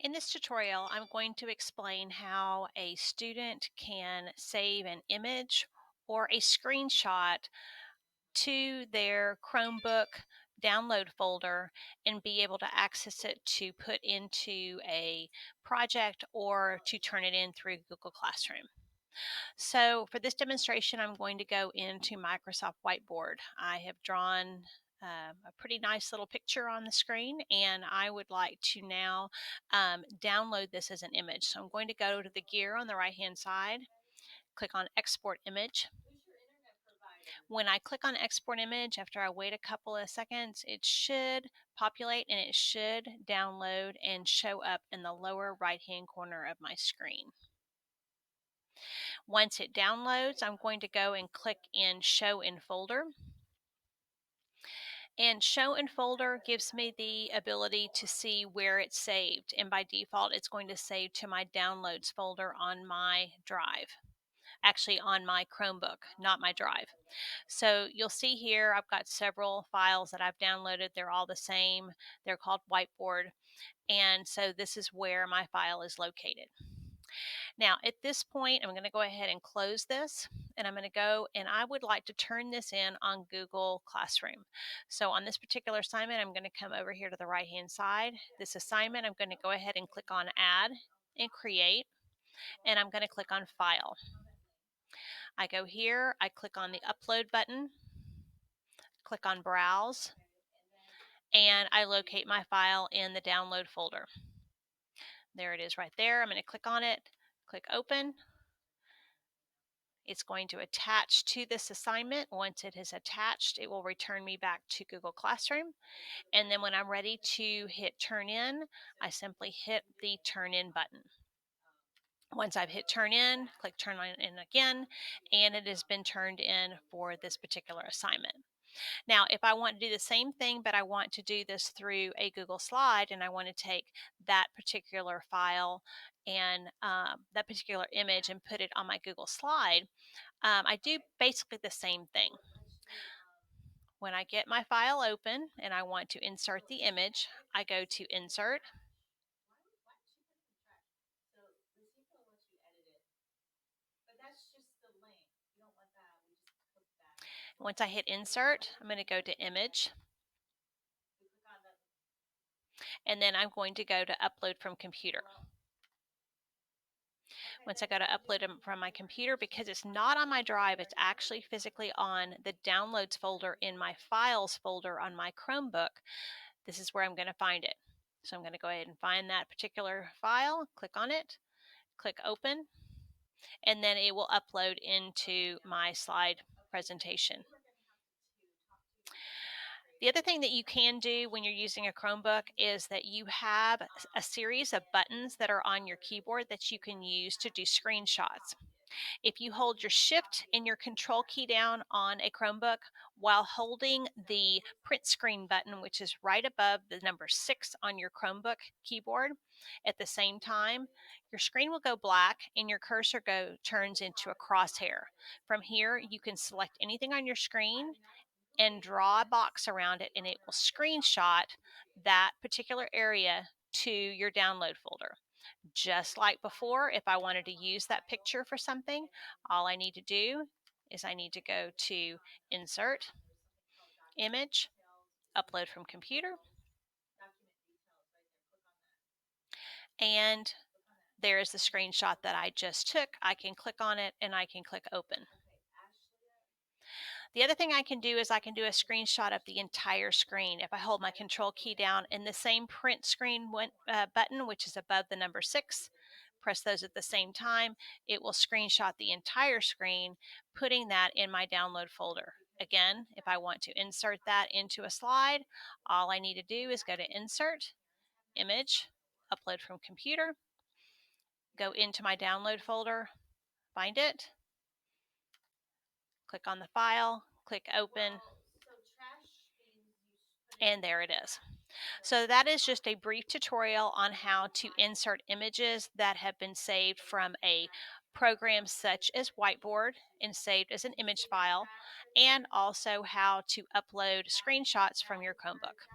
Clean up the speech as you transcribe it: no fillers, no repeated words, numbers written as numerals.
In this tutorial, I'm going to explain how a student can save an image or a screenshot to their Chromebook download folder and be able to access it to put into a project or to turn it in through Google Classroom. So for this demonstration, I'm going to go into Microsoft Whiteboard. I have drawn a pretty nice little picture on the screen, and I would like to now download this as an image. So I'm going to go to the gear on the right hand side, click on Export Image. When I click on Export Image, after I wait a couple of seconds, it should populate and it should download and show up in the lower right hand corner of my screen. Once it downloads, I'm going to go and click in Show in Folder. And Show in Folder gives me the ability to see where it's saved. And by default, it's going to save to my Downloads folder on my drive. Actually, on my Chromebook, not my drive. So you'll see here, I've got several files that I've downloaded. They're all the same. They're called Whiteboard. And so this is where my file is located. Now, at this point, I'm going to go ahead and close this, and I'm going to go and I would like to turn this in on Google Classroom. So on this particular assignment, I'm going to come over here to the right-hand side. This assignment, I'm going to go ahead and click on Add and Create, and I'm going to click on File. I go here, I click on the Upload button, click on Browse, and I locate my file in the Download folder. There it is right there. I'm going to click on it, click Open. It's going to attach to this assignment. Once it is attached, it will return me back to Google Classroom. And then when I'm ready to hit Turn In, I simply hit the Turn In button. Once I've hit Turn In, click Turn In again, and it has been turned in for this particular assignment. Now, if I want to do the same thing, but I want to do this through a Google Slide and I want to take that particular file and that particular image and put it on my Google Slide, I do basically the same thing. When I get my file open and I want to insert the image, I go to Insert. Once I hit Insert, I'm going to go to Image, and then I'm going to go to Upload from Computer. Once I go to upload them from my computer, because it's not on my drive, it's actually physically on the Downloads folder in my Files folder on my Chromebook. This is where I'm going to find it. So I'm going to go ahead and find that particular file, click on it, click Open, and then it will upload into my slide presentation. The other thing that you can do when you're using a Chromebook is that you have a series of buttons that are on your keyboard that you can use to do screenshots. If you hold your shift and your control key down on a Chromebook while holding the print screen button, which is right above the number 6 on your Chromebook keyboard, at the same time, your screen will go black and your cursor turns into a crosshair. From here, you can select anything on your screen and draw a box around it, and it will screenshot that particular area to your download folder. Just like before, if I wanted to use that picture for something, all I need to do is I need to go to Insert, Image, Upload from Computer, and there is the screenshot that I just took. I can click on it and I can click Open. The other thing I can do is I can do a screenshot of the entire screen. If I hold my control key down in the same print screen button, which is above the number 6, press those at the same time, it will screenshot the entire screen, putting that in my download folder. Again, if I want to insert that into a slide, all I need to do is go to Insert, Image, Upload from Computer, go into my download folder, find it, click on the file, click Open, and there it is. So that is just a brief tutorial on how to insert images that have been saved from a program such as Whiteboard and saved as an image file, and also how to upload screenshots from your Chromebook.